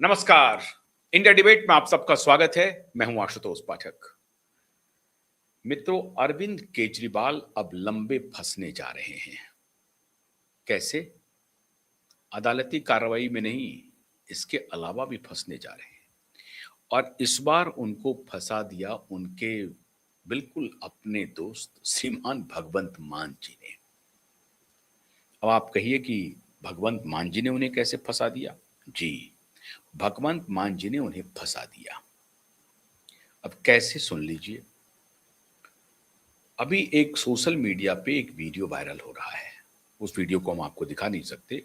नमस्कार। India debate में आप सबका स्वागत है। मैं हूं आशुतोष पाठक। मित्रों, अरविंद केजरीवाल अब लंबे फंसने जा रहे हैं। कैसे? अदालती कार्रवाई में नहीं, इसके अलावा भी फंसने जा रहे हैं। और इस बार उनको फंसा दिया उनके बिल्कुल अपने दोस्त श्रीमान भगवंत मान जी ने। अब आप कहिए कि भगवंत मान जी ने उन्हें कैसे फंसा दिया? जी, भगवंत मान जी ने उन्हें फंसा दिया। अब कैसे, सुन लीजिए। अभी एक सोशल मीडिया पे एक वीडियो वायरल हो रहा है। उस वीडियो को हम आपको दिखा नहीं सकते।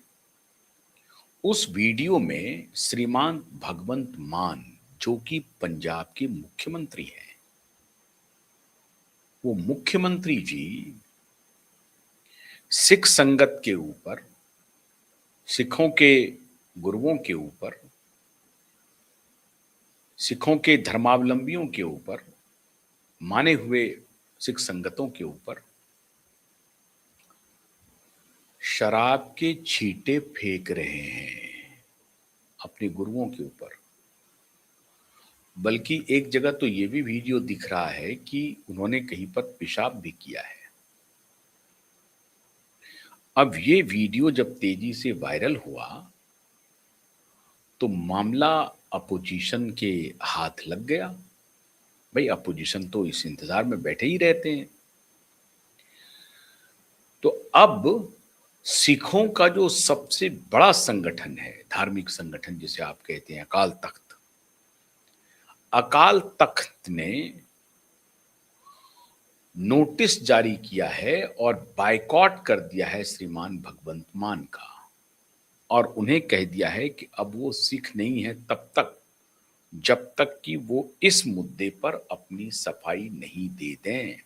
उस वीडियो में श्रीमान भगवंत मान, जो कि पंजाब के मुख्यमंत्री हैं, वो मुख्यमंत्री जी सिख संगत के ऊपर, सिखों के गुरुओं के ऊपर, सिखों के धर्मावलंबियों के ऊपर, माने हुए सिख संगतों के ऊपर शराब के छींटे फेंक रहे हैं, अपने गुरुओं के ऊपर। बल्कि एक जगह तो ये भी वीडियो दिख रहा है कि उन्होंने कहीं पर पेशाब भी किया है। अब ये वीडियो जब तेजी से वायरल हुआ तो मामला अपोजिशन के हाथ लग गया। भाई, अपोजिशन तो इस इंतजार में बैठे ही रहते हैं। तो अब सिखों का जो सबसे बड़ा संगठन है, धार्मिक संगठन जिसे आप कहते हैं, अकाल तख्त, अकाल तख्त ने नोटिस जारी किया है और बायकॉट कर दिया है श्रीमान भगवंत मान का, और उन्हें कह दिया है कि अब वो सिख नहीं है तब तक जब तक कि वो इस मुद्दे पर अपनी सफाई नहीं दे दें।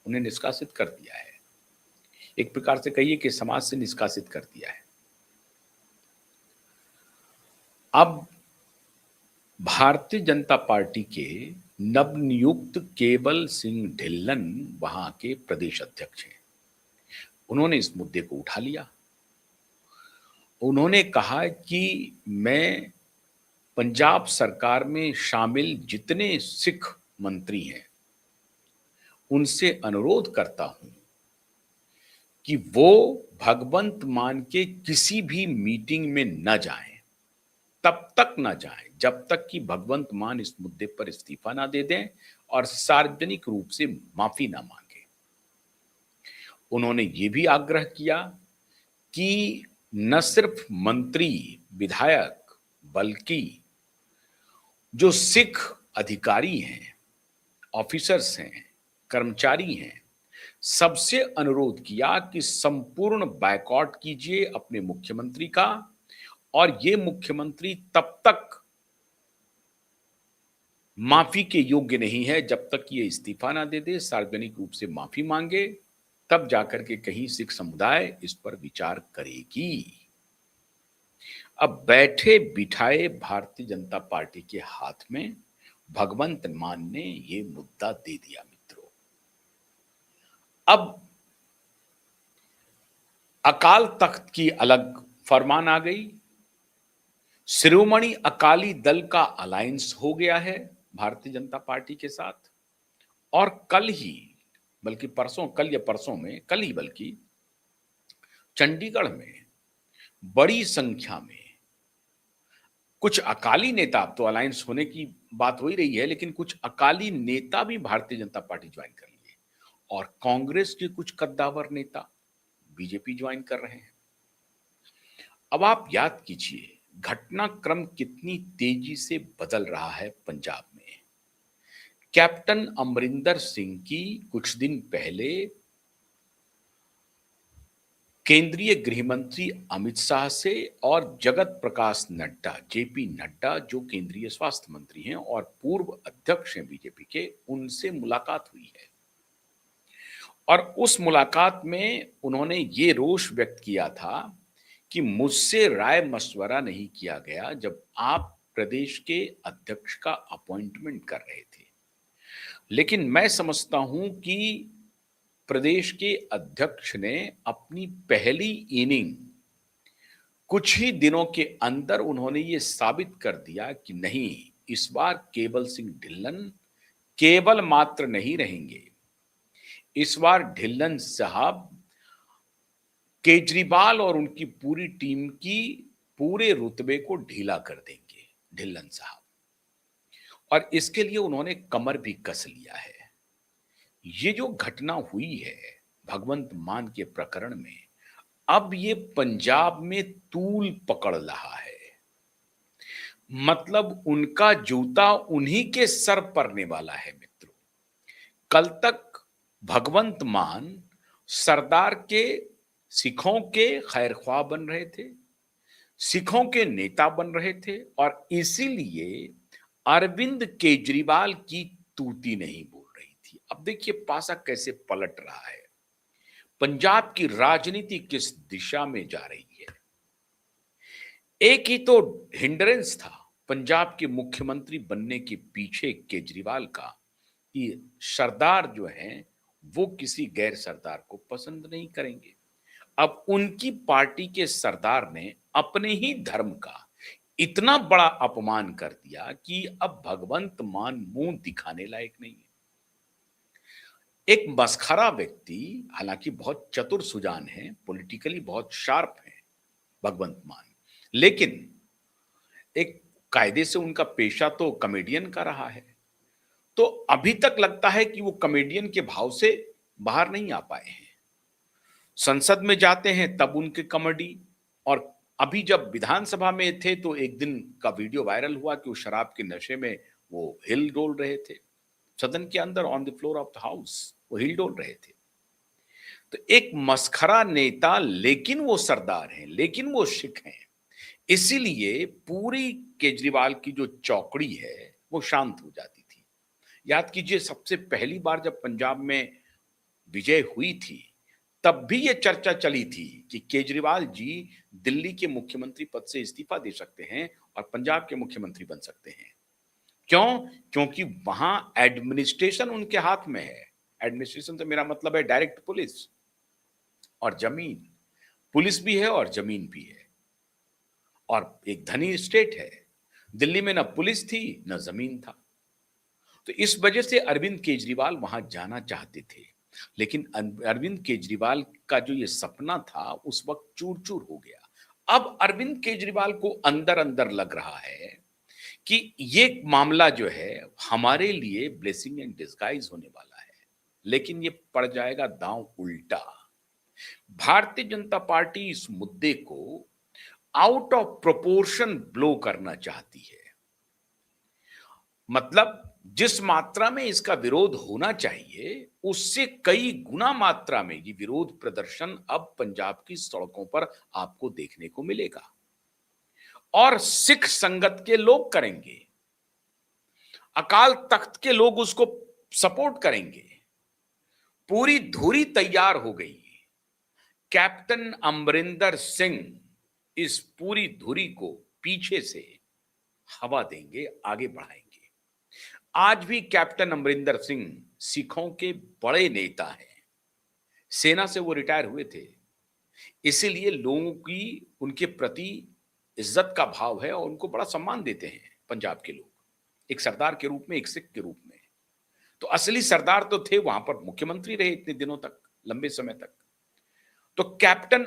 उन्हें निष्कासित कर दिया है। एक प्रकार से कहिए कि समाज से निष्कासित कर दिया है। अब भारतीय जनता पार्टी के नवनियुक्त केवल सिंह ढिल्लन वहां के प्रदेश अध्यक्ष हैं। उन्होंने इस मुद्दे को उठा लिया। उन्होंने कहा कि मैं पंजाब सरकार में शामिल जितने सिख मंत्री हैं उनसे अनुरोध करता हूं कि वो भगवंत मान के किसी भी मीटिंग में न जाएं, तब तक न जाएं जब तक कि भगवंत मान इस मुद्दे पर इस्तीफा ना दे दें और सार्वजनिक रूप से माफी ना मांगे। उन्होंने ये भी आग्रह किया कि न सिर्फ मंत्री विधायक बल्कि जो सिख अधिकारी हैं, ऑफिसर्स हैं, कर्मचारी हैं, सबसे अनुरोध किया कि संपूर्ण बायकॉट कीजिए अपने मुख्यमंत्री का, और ये मुख्यमंत्री तब तक माफी के योग्य नहीं है जब तक ये इस्तीफा ना दे दे, सार्वजनिक रूप से माफी मांगे, तब जाकर के कहीं सिख समुदाय इस पर विचार करेगी। अब बैठे बिठाए भारतीय जनता पार्टी के हाथ में भगवंत मान ने ये मुद्दा दे दिया। मित्रों, अब अकाल तख्त की अलग फरमान आ गई। शिरोमणि अकाली दल का अलायंस हो गया है भारतीय जनता पार्टी के साथ, और कल ही, बल्कि परसों, कल या परसों में, कल ही बल्कि, चंडीगढ़ में बड़ी संख्या में कुछ अकाली नेता, अब तो अलायंस होने की बात हो ही रही है, लेकिन कुछ अकाली नेता भी भारतीय जनता पार्टी ज्वाइन कर लिए, और कांग्रेस के कुछ कद्दावर नेता बीजेपी ज्वाइन कर रहे हैं। अब आप याद कीजिए घटनाक्रम कितनी तेजी से बदल रहा है पंजाब में। कैप्टन अमरिंदर सिंह की कुछ दिन पहले केंद्रीय गृह मंत्री अमित शाह से और जगत प्रकाश नड्डा, जेपी नड्डा, जो केंद्रीय स्वास्थ्य मंत्री हैं और पूर्व अध्यक्ष हैं बीजेपी के, उनसे मुलाकात हुई है। और उस मुलाकात में उन्होंने ये रोष व्यक्त किया था कि मुझसे राय मशवरा नहीं किया गया जब आप प्रदेश के अध्यक्ष का अपॉइंटमेंट कर रहे थे, लेकिन मैं समझता हूं कि प्रदेश के अध्यक्ष ने अपनी पहली इनिंग कुछ ही दिनों के अंदर उन्होंने ये साबित कर दिया कि नहीं, इस बार केवल सिंह ढिल्लन केवल मात्र नहीं रहेंगे। इस बार ढिल्लन साहब केजरीवाल और उनकी पूरी टीम की पूरे रुतबे को ढीला कर देंगे ढिल्लन साहब। और इसके लिए उन्होंने कमर भी कस लिया है। ये जो घटना हुई है भगवंत मान के प्रकरण में, अब ये पंजाब में तूल पकड़ रहा है। मतलब उनका जूता उन्हीं के सर पड़ने वाला है मित्रों। कल तक भगवंत मान सरदार के सिखों के खैरख्वाह बन रहे थे, सिखों के नेता बन रहे थे, और इसीलिए अरविंद केजरीवाल की तूती नहीं बोल रही थी। अब देखिए पासा कैसे पलट रहा है, पंजाब की राजनीति किस दिशा में जा रही है। एक ही तो हिंड्रेंस था पंजाब के मुख्यमंत्री बनने के पीछे केजरीवाल का, कि सरदार जो हैं वो किसी गैर सरदार को पसंद नहीं करेंगे। अब उनकी पार्टी के सरदार ने अपने ही धर्म का इतना बड़ा अपमान कर दिया कि अब भगवंत मान मुंह दिखाने लायक नहीं है। एक मस्खरा व्यक्ति, हालांकि बहुत चतुर सुजान है, पॉलिटिकली बहुत शार्प है भगवंत मान, लेकिन एक कायदे से उनका पेशा तो कॉमेडियन का रहा है। तो अभी तक लगता है कि वो कॉमेडियन के भाव से बाहर नहीं आ पाए हैं। संसद में जाते हैं तब उनके कॉमेडी, और अभी जब विधानसभा में थे तो एक दिन का वीडियो वायरल हुआ कि वो शराब के नशे में वो हिल डोल रहे थे सदन के अंदर, on the floor of the house वो हिल डोल रहे थे। तो एक मस्खरा नेता, लेकिन वो सरदार हैं, लेकिन वो सिख हैं, इसीलिए पूरी केजरीवाल की जो चौकड़ी है वो शांत हो जाती थी। याद कीजिए सबसे पहली बार जब पंजाब में विजय हुई थी तब भी ये चर्चा चली थी कि केजरीवाल जी दिल्ली के मुख्यमंत्री पद से इस्तीफा दे सकते हैं और पंजाब के मुख्यमंत्री बन सकते हैं। क्यों? क्योंकि वहां एडमिनिस्ट्रेशन उनके हाथ में है। एडमिनिस्ट्रेशन से मेरा मतलब है डायरेक्ट पुलिस और जमीन। पुलिस भी है और जमीन भी है, और एक धनी स्टेट है। दिल्ली में ना पुलिस थी ना जमीन था। तो इस वजह से अरविंद केजरीवाल वहां जाना चाहते थे, लेकिन अरविंद केजरीवाल का जो ये सपना था उस वक्त चूर चूर हो गया। अब अरविंद केजरीवाल को अंदर अंदर लग रहा है कि ये मामला जो है हमारे लिए ब्लेसिंग एंड डिस्गाइज होने वाला है, लेकिन ये पड़ जाएगा दांव उल्टा। भारतीय जनता पार्टी इस मुद्दे को आउट ऑफ प्रोपोर्शन ब्लो करना चाहती है। मतलब जिस मात्रा में इसका विरोध होना चाहिए उससे कई गुना मात्रा में ये विरोध प्रदर्शन अब पंजाब की सड़कों पर आपको देखने को मिलेगा, और सिख संगत के लोग करेंगे, अकाल तख्त के लोग उसको सपोर्ट करेंगे। पूरी धुरी तैयार हो गई। कैप्टन अमरिंदर सिंह इस पूरी धुरी को पीछे से हवा देंगे, आगे बढ़ाएंगे। आज भी कैप्टन अमरिंदर सिंह सिखों के बड़े नेता हैं। सेना से वो रिटायर हुए थे, इसीलिए लोगों की उनके प्रति इज्जत का भाव है और उनको बड़ा सम्मान देते हैं पंजाब के लोग, एक सरदार के रूप में, एक सिख के रूप में। तो असली सरदार तो थे, वहां पर मुख्यमंत्री रहे इतने दिनों तक, लंबे समय तक। तो कैप्टन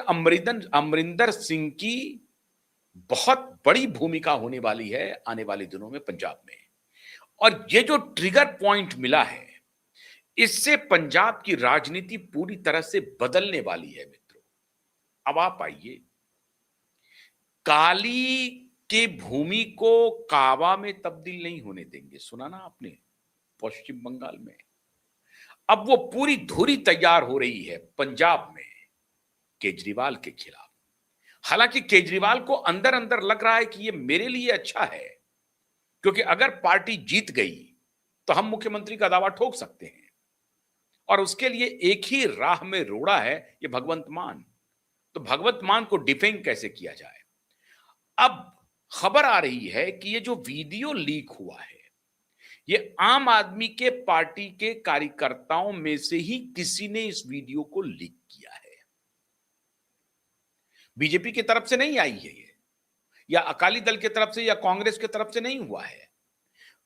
अमरिंदर सिंह की बहुत बड़ी भूमिका होने वाली है आने वाले दिनों में पंजाब में। और ये जो ट्रिगर पॉइंट मिला है, इससे पंजाब की राजनीति पूरी तरह से बदलने वाली है मित्रों। अब आप आइए, काली के भूमि को काबा में तब्दील नहीं होने देंगे, सुना ना आपने, पश्चिम बंगाल में। अब वो पूरी धुरी तैयार हो रही है पंजाब में केजरीवाल के खिलाफ। हालांकि केजरीवाल को अंदर अंदर लग रहा है कि ये मेरे लिए अच्छा है, क्योंकि अगर पार्टी जीत गई तो हम मुख्यमंत्री का दावा ठोक सकते हैं, और उसके लिए एक ही राह में रोड़ा है ये भगवंत मान। तो भगवंत मान को डिफेंड कैसे किया जाए। अब खबर आ रही है कि ये जो वीडियो लीक हुआ है ये आम आदमी के पार्टी के कार्यकर्ताओं में से ही किसी ने इस वीडियो को लीक किया है। बीजेपी की तरफ से नहीं आई है ये, या अकाली दल की तरफ से या कांग्रेस की तरफ से नहीं हुआ है।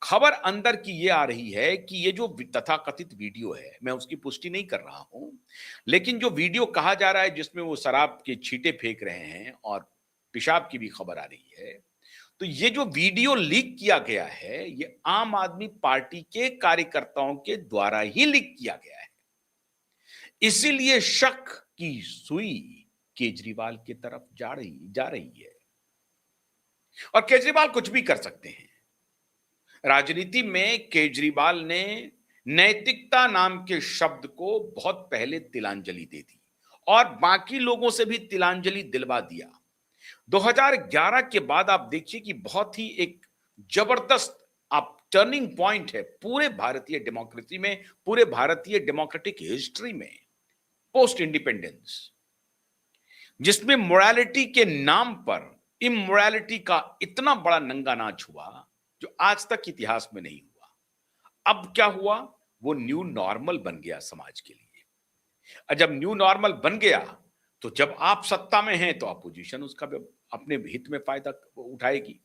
खबर अंदर की ये आ रही है कि ये जो तथाकथित वीडियो है, मैं उसकी पुष्टि नहीं कर रहा हूं, लेकिन जो वीडियो कहा जा रहा है जिसमें वो शराब के छींटे फेंक रहे हैं और पेशाब की भी खबर आ रही है, तो ये जो वीडियो लीक किया गया है, ये आम आदमी पार्टी के कार्यकर्ताओं के द्वारा ही लीक किया गया है। इसीलिए शक की सुई केजरीवाल की तरफ जा रही है, और केजरीवाल कुछ भी कर सकते हैं। राजनीति में केजरीवाल ने नैतिकता नाम के शब्द को बहुत पहले तिलांजलि दे दी और बाकी लोगों से भी तिलांजलि दिलवा दिया। 2011 के बाद आप देखिए कि बहुत ही एक जबरदस्त आप टर्निंग पॉइंट है पूरे भारतीय डेमोक्रेसी में, पूरे भारतीय डेमोक्रेटिक हिस्ट्री में, पोस्ट इंडिपेंडेंस, जिसमें मोरालिटी के नाम पर इमोरालिटी का इतना बड़ा नंगा नाच हुआ जो आज तक इतिहास में नहीं हुआ। अब क्या हुआ? वो न्यू नॉर्मल बन गया समाज के लिए। और जब न्यू नॉर्मल बन गया तो जब आप सत्ता में हैं तो अपोजिशन उसका अपने हित में फायदा उठाएगी,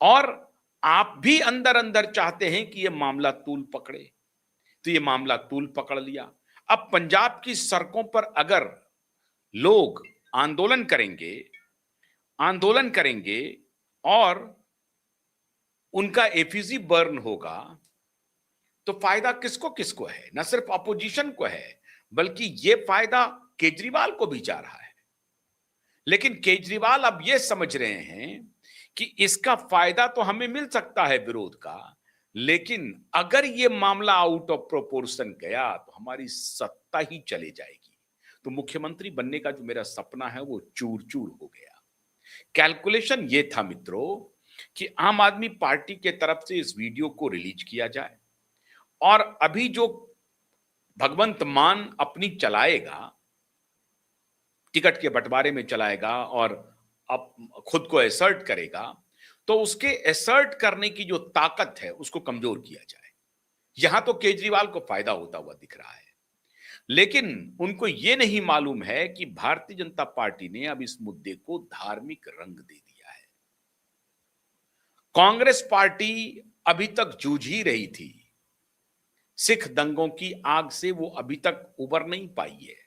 और आप भी अंदर अंदर चाहते हैं कि यह मामला तूल पकड़े, तो यह मामला तूल पकड़ लिया। अब पंजाब की सड़कों पर अगर लोग आंदोलन करेंगे और उनका एफिजी बर्न होगा, तो फायदा किसको किसको है? न सिर्फ अपोजिशन को है, बल्कि यह फायदा केजरीवाल को भी जा रहा है। लेकिन केजरीवाल अब यह समझ रहे हैं कि इसका फायदा तो हमें मिल सकता है विरोध का, लेकिन अगर यह मामला आउट ऑफ प्रोपोर्शन गया तो हमारी सत्ता ही चली जाएगी। तो मुख्यमंत्री बनने का जो मेरा सपना है वो चूर चूर हो गया। कैलकुलेशन ये था मित्रों कि आम आदमी पार्टी के तरफ से इस वीडियो को रिलीज किया जाए, और अभी जो भगवंत मान अपनी चलाएगा, टिकट के बंटवारे में चलाएगा और अब खुद को एसर्ट करेगा, तो उसके एसर्ट करने की जो ताकत है उसको कमजोर किया जाए। यहां तो केजरीवाल को फायदा होता हुआ दिख रहा है, लेकिन उनको यह नहीं मालूम है कि भारतीय जनता पार्टी ने अब इस मुद्दे को धार्मिक रंग दे दिया है। कांग्रेस पार्टी अभी तक जूझ ही रही थी, सिख दंगों की आग से वो अभी तक उबर नहीं पाई है।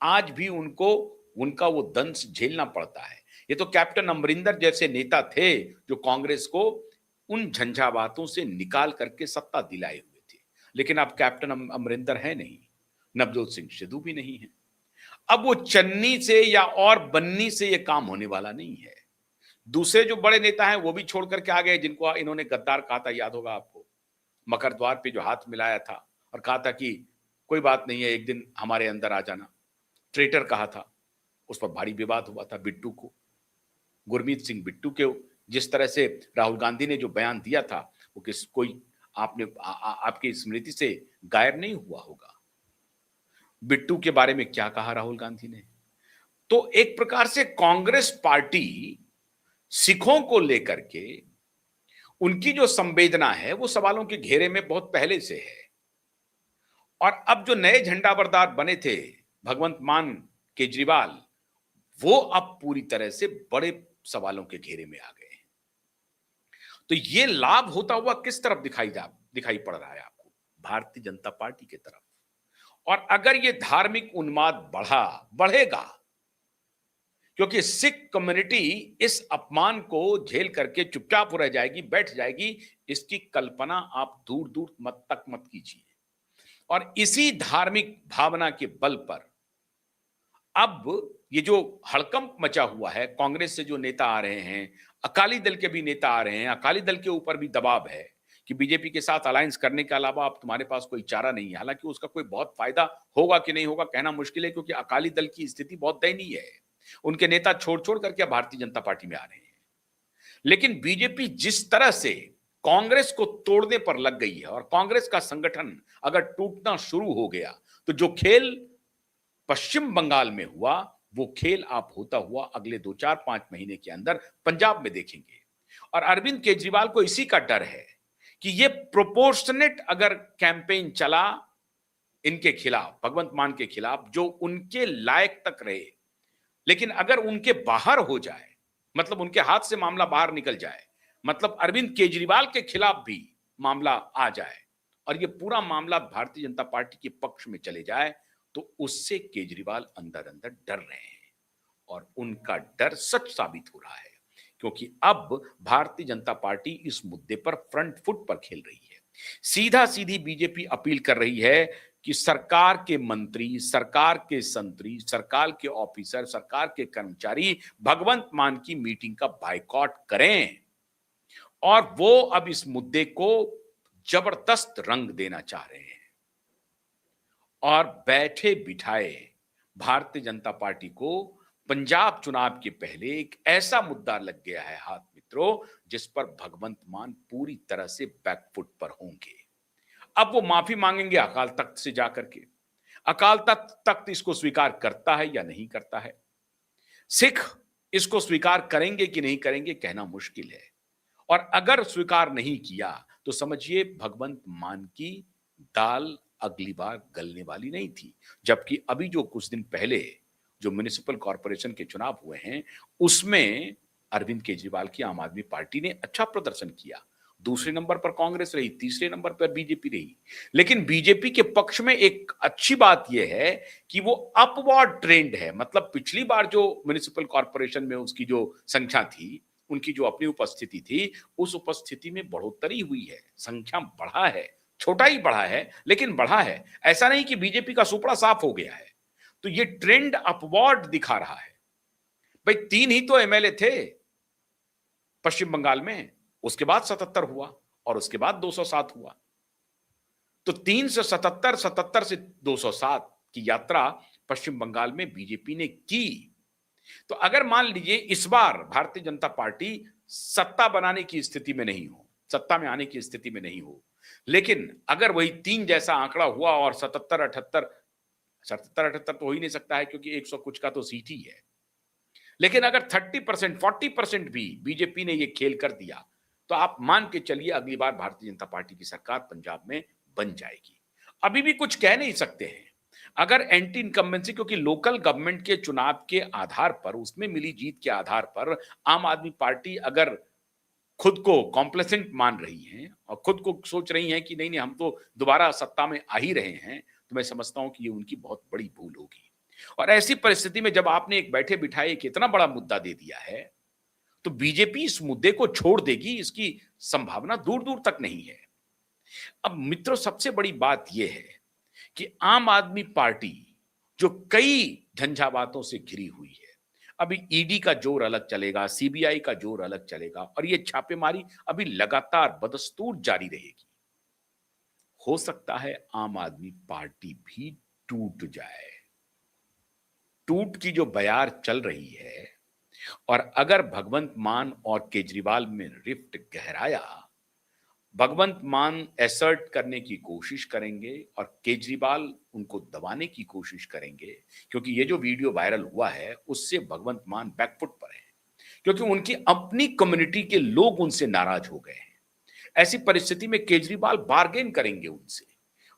आज भी उनको उनका वो दंश झेलना पड़ता है। ये तो कैप्टन अमरिंदर जैसे नेता थे जो कांग्रेस को उन झंझावातों से निकाल करके सत्ता दिलाए हुए थे, लेकिन अब कैप्टन अमरिंदर है नहीं, नवजोत सिंह सिद्धू भी नहीं है। अब वो चन्नी से या और बन्नी से ये काम होने वाला नहीं है। दूसरे जो बड़े नेता हैं वो भी छोड़ करके आ गए, जिनको इन्होंने गद्दार कहा था, याद होगा आपको, मकर द्वार पे जो हाथ मिलाया था और कहा था कि कोई बात नहीं है, एक दिन हमारे अंदर आ जाना, ट्रेटर कहा था। उस पर भारी विवाद हुआ था। बिट्टू को, गुरमीत सिंह बिट्टू के जिस तरह से राहुल गांधी ने जो बयान दिया था वो कोई आपकी स्मृति से गायब नहीं हुआ होगा। बिट्टू के बारे में क्या कहा राहुल गांधी ने। तो एक प्रकार से कांग्रेस पार्टी सिखों को लेकर के उनकी जो संवेदना है वो सवालों के घेरे में बहुत पहले से है, और अब जो नए झंडाबरदार बने थे भगवंत मान केजरीवाल, वो अब पूरी तरह से बड़े सवालों के घेरे में आ गए हैं। तो ये लाभ होता हुआ किस तरफ दिखाई पड़ रहा है आपको? भारतीय जनता पार्टी की तरफ। और अगर ये धार्मिक उन्माद बढ़ेगा, क्योंकि सिख कम्युनिटी इस अपमान को झेल करके चुपचाप रह जाएगी, बैठ जाएगी, इसकी कल्पना आप दूर दूर तक मत कीजिए। और इसी धार्मिक भावना के बल पर अब ये जो हड़कंप मचा हुआ है, कांग्रेस से जो नेता आ रहे हैं, अकाली दल के भी नेता आ रहे हैं, अकाली दल के ऊपर भी दबाव है कि बीजेपी के साथ अलायंस करने के अलावा अब तुम्हारे पास कोई चारा नहीं है। हालांकि उसका कोई बहुत फायदा होगा कि नहीं होगा कहना मुश्किल है, क्योंकि अकाली दल की स्थिति बहुत दयनीय है। उनके नेता छोड़ छोड़ करके भारतीय जनता पार्टी में आ रहे हैं। लेकिन बीजेपी जिस तरह से कांग्रेस को तोड़ने पर लग गई है, और कांग्रेस का संगठन अगर टूटना शुरू हो गया, तो जो खेल पश्चिम बंगाल में हुआ वो खेल आप होता हुआ अगले 2-4-5 महीने के अंदर पंजाब में देखेंगे। और अरविंद केजरीवाल को इसी का डर है कि ये प्रोपोर्शनेट अगर कैंपेन चला इनके खिलाफ, भगवंत मान के खिलाफ, जो उनके लायक तक रहे, लेकिन अगर उनके बाहर हो जाए, मतलब उनके हाथ से मामला बाहर निकल जाए, मतलब अरविंद केजरीवाल के खिलाफ भी मामला आ जाए और ये पूरा मामला भारतीय जनता पार्टी के पक्ष में चले जाए, तो उससे केजरीवाल अंदर अंदर डर रहे हैं और उनका डर सच साबित हो रहा है, क्योंकि अब भारतीय जनता पार्टी इस मुद्दे पर फ्रंट फुट पर खेल रही है। सीधा सीधी बीजेपी अपील कर रही है कि सरकार के मंत्री, सरकार के संतरी, सरकार के ऑफिसर, सरकार के कर्मचारी भगवंत मान की मीटिंग का बायकॉट करें और वो अब इस मुद्दे को जबरदस्त रंग देना चाह रहे हैं और बैठे बिठाए भारतीय जनता पार्टी को पंजाब चुनाव के पहले एक ऐसा मुद्दा लग गया है हाथ मित्रों, जिस पर भगवंत मान पूरी तरह से बैकफुट पर होंगे। अब वो माफी मांगेंगे अकाल तख्त से जाकर के। अकाल तख्त इसको स्वीकार करता है या नहीं करता है, सिख इसको स्वीकार करेंगे कि नहीं करेंगे कहना मुश्किल है। और अगर स्वीकार नहीं किया तो समझिए भगवंत मान की दाल अगली बार गलने वाली नहीं थी। जबकि अभी जो कुछ दिन पहले जो म्युनिसिपल कॉर्पोरेशन के चुनाव हुए हैं, उसमें अरविंद केजरीवाल की आम आदमी पार्टी ने अच्छा प्रदर्शन किया। दूसरे नंबर पर कांग्रेस रही, तीसरे नंबर पर बीजेपी रही। लेकिन बीजेपी के पक्ष में एक अच्छी बात यह है कि वो अपवर्ड ट्रेंड है। मतलब पिछली बार जो म्युनिसिपल कॉर्पोरेशन में उसकी जो संख्या थी, उनकी जो अपनी उपस्थिति थी, उस उपस्थिति में बढ़ोतरी हुई है, संख्या बढ़ा है, छोटा ही बढ़ा है लेकिन बढ़ा है। ऐसा नहीं कि बीजेपी का सुपड़ा साफ हो गया है। तो ये ट्रेंड अपवर्ड दिखा रहा है। भाई 3 ही तो एमएलए थे पश्चिम बंगाल में, उसके बाद 77 हुआ और उसके बाद 207 हुआ। तो 3 से 77, 77 से 207 की यात्रा पश्चिम बंगाल में बीजेपी ने की। तो अगर मान लीजिए इस बार भारतीय जनता पार्टी सत्ता बनाने की स्थिति में नहीं हो, सत्ता में आने की स्थिति में नहीं हो, लेकिन अगर वही 3 जैसा आंकड़ा हुआ और 77, 78, 77, 78 तो हो ही नहीं सकता है क्योंकि 100 कुछ का तो सीट ही है। लेकिन अगर 30%, 40% भी बीजेपी ने ये खेल कर दिया, तो आप मान के चलिए अगली बार भारतीय जनता पार्टी की सरकार पंजाब में बन जाएगी। अभी भी कुछ कह नहीं सकते हैं। अगर एंटी इनकम्बेंसी, क्योंकि लोकल गवर्नमेंट के चुनाव के आधार पर, उसमें मिली जीत के आधार पर आम आदमी पार्टी अगर खुद को कॉम्प्लेसेंट मान रही हैं और खुद को सोच रही हैं कि नहीं नहीं हम तो दोबारा सत्ता में आ ही रहे हैं, तो मैं समझता हूं कि ये उनकी बहुत बड़ी भूल होगी। और ऐसी परिस्थिति में जब आपने एक बैठे बिठाए एक इतना बड़ा मुद्दा दे दिया है, तो बीजेपी इस मुद्दे को छोड़ देगी, इसकी संभावना दूर दूर तक नहीं है। अब मित्रों सबसे बड़ी बात यह है कि आम आदमी पार्टी जो कई झंझावातों से घिरी हुई है, अभी ईडी का जोर अलग चलेगा, सीबीआई का जोर अलग चलेगा और ये छापेमारी अभी लगातार बदस्तूर जारी रहेगी। हो सकता है आम आदमी पार्टी भी टूट जाए। टूट की जो बयार चल रही है और अगर भगवंत मान और केजरीवाल में रिफ्ट गहराया, भगवंत मान एसर्ट करने की कोशिश करेंगे और केजरीवाल उनको दबाने की कोशिश करेंगे, क्योंकि ये जो वीडियो वायरल हुआ है उससे भगवंत मान बैकफुट पर है, क्योंकि उनकी अपनी कम्युनिटी के लोग उनसे नाराज हो गए हैं। ऐसी परिस्थिति में केजरीवाल बार्गेन करेंगे उनसे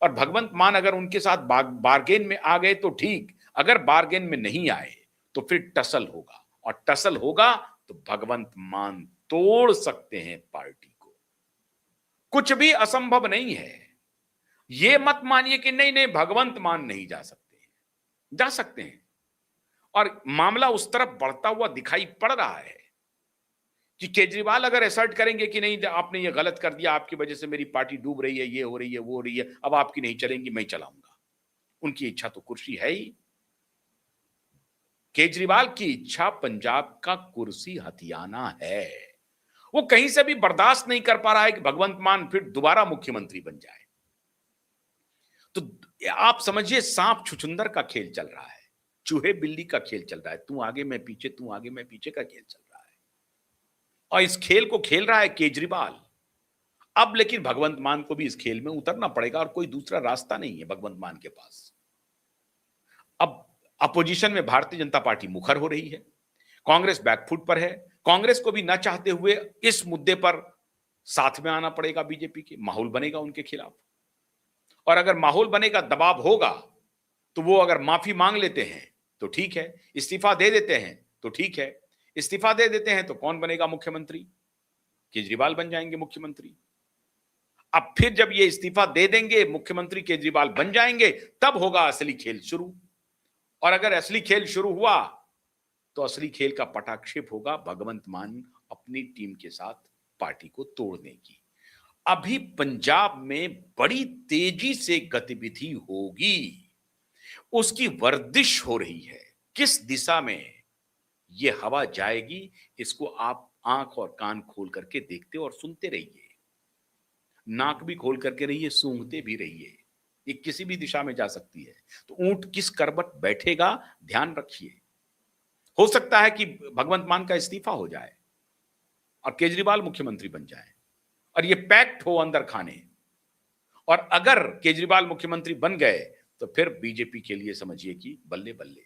और भगवंत मान अगर उनके साथ बार्गेन में आ गए तो ठीक, अगर बार्गेन में नहीं आए तो फिर टसल होगा और टसल होगा तो भगवंत मान तोड़ सकते हैं पार्टी को। कुछ भी असंभव नहीं है। ये मत मानिए कि नहीं नहीं भगवंत मान नहीं जा सकते, जा सकते हैं। और मामला उस तरफ बढ़ता हुआ दिखाई पड़ रहा है कि केजरीवाल अगर असर्ट करेंगे कि नहीं आपने ये गलत कर दिया, आपकी वजह से मेरी पार्टी डूब रही है, ये हो रही है, वो हो रही है, अब आपकी नहीं चलेंगी, मैं चलाऊंगा। उनकी इच्छा तो कुर्सी है ही। केजरीवाल की इच्छा पंजाब का कुर्सी हथियाना है। वो कहीं से भी बर्दाश्त नहीं कर पा रहा है कि भगवंत मान फिर दोबारा मुख्यमंत्री बन जाए। तो आप समझिए सांप छुछुंदर का खेल चल रहा है, चूहे बिल्ली का खेल चल रहा है, तू आगे मैं पीछे, तू आगे मैं पीछे का खेल चल रहा है। और इस खेल को खेल रहा है केजरीवाल। अब लेकिन भगवंत मान को भी इस खेल में उतरना पड़ेगा और कोई दूसरा रास्ता नहीं है भगवंत मान के पास। अब अपोजिशन में भारतीय जनता पार्टी मुखर हो रही है, कांग्रेस बैकफुट पर है। कांग्रेस को भी न चाहते हुए इस मुद्दे पर साथ में आना पड़ेगा बीजेपी के, माहौल बनेगा उनके खिलाफ। और अगर माहौल बनेगा, दबाव होगा, तो वो अगर माफी मांग लेते हैं तो ठीक है, इस्तीफा दे देते हैं तो ठीक है, इस्तीफा दे देते हैं तो कौन बनेगा मुख्यमंत्री? केजरीवाल बन जाएंगे मुख्यमंत्री। अब फिर जब ये इस्तीफा दे देंगे, मुख्यमंत्री केजरीवाल बन जाएंगे, तब होगा असली खेल शुरू। और अगर असली खेल शुरू हुआ तो असली खेल का पटाक्षेप होगा भगवंत मान अपनी टीम के साथ पार्टी को तोड़ने की। अभी पंजाब में बड़ी तेजी से गतिविधि होगी, उसकी वर्दिश हो रही है। किस दिशा में ये हवा जाएगी, इसको आप आंख और कान खोल करके देखते और सुनते रहिए। नाक भी खोल करके रहिए, सूंघते भी रहिए। ये किसी भी दिशा में जा सकती है। तो ऊंट किस करवट बैठेगा, ध्यान रखिए। हो सकता है कि भगवंत मान का इस्तीफा हो जाए और केजरीवाल मुख्यमंत्री बन जाए और ये पैक्ट हो अंदर खाने। और अगर केजरीवाल मुख्यमंत्री बन गए तो फिर बीजेपी के लिए समझिए कि बल्ले बल्ले।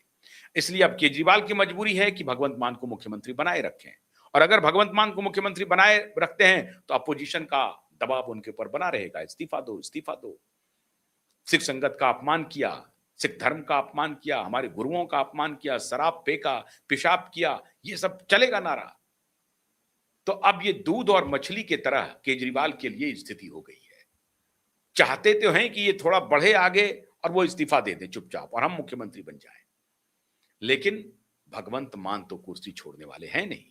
इसलिए अब केजरीवाल की मजबूरी है कि भगवंत मान को मुख्यमंत्री बनाए रखें। और अगर भगवंत मान को मुख्यमंत्री बनाए रखते हैं तो अपोजिशन का दबाव उनके ऊपर बना रहेगा, इस्तीफा दो, इस्तीफा दो। सिख संगत का अपमान किया, सिख धर्म का अपमान किया, हमारे गुरुओं का अपमान किया, शराब फेंका, पेशाब किया, ये सब चलेगा नारा। तो अब ये दूध और मछली की तरह केजरीवाल के लिए स्थिति हो गई है। चाहते तो हैं कि ये थोड़ा बढ़े आगे और वो इस्तीफा दे दें चुपचाप और हम मुख्यमंत्री बन जाएं, लेकिन भगवंत मान तो कुर्सी छोड़ने वाले हैं नहीं।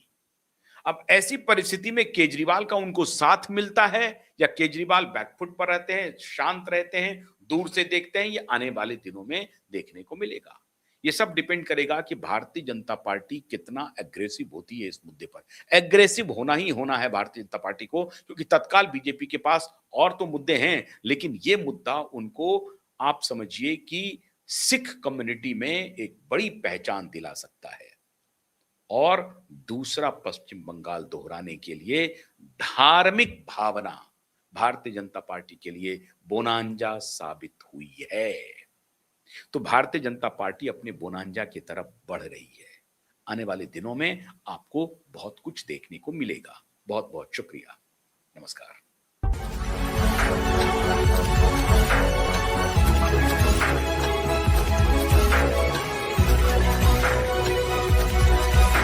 अब ऐसी परिस्थिति में केजरीवाल का उनको साथ मिलता है या केजरीवाल बैकफुट पर रहते हैं, शांत रहते हैं, दूर से देखते हैं, ये आने वाले दिनों में देखने को मिलेगा। ये सब डिपेंड करेगा कि भारतीय जनता पार्टी कितना एग्रेसिव होती है इस मुद्दे पर। एग्रेसिव होना ही होना है भारतीय जनता पार्टी को, क्योंकि तत्काल बीजेपी के पास और तो मुद्दे हैं, लेकिन ये मुद्दा उनको आप समझिए कि सिख कम्युनिटी में एक बड़ी पहचान दिला सकता है और दूसरा पश्चिम बंगाल दोहराने के लिए धार्मिक भावना भारतीय जनता पार्टी के लिए बोनांजा साबित हुई है। तो भारतीय जनता पार्टी अपने बोनांजा की तरफ बढ़ रही है। आने वाले दिनों में आपको बहुत कुछ देखने को मिलेगा। बहुत बहुत शुक्रिया। नमस्कार।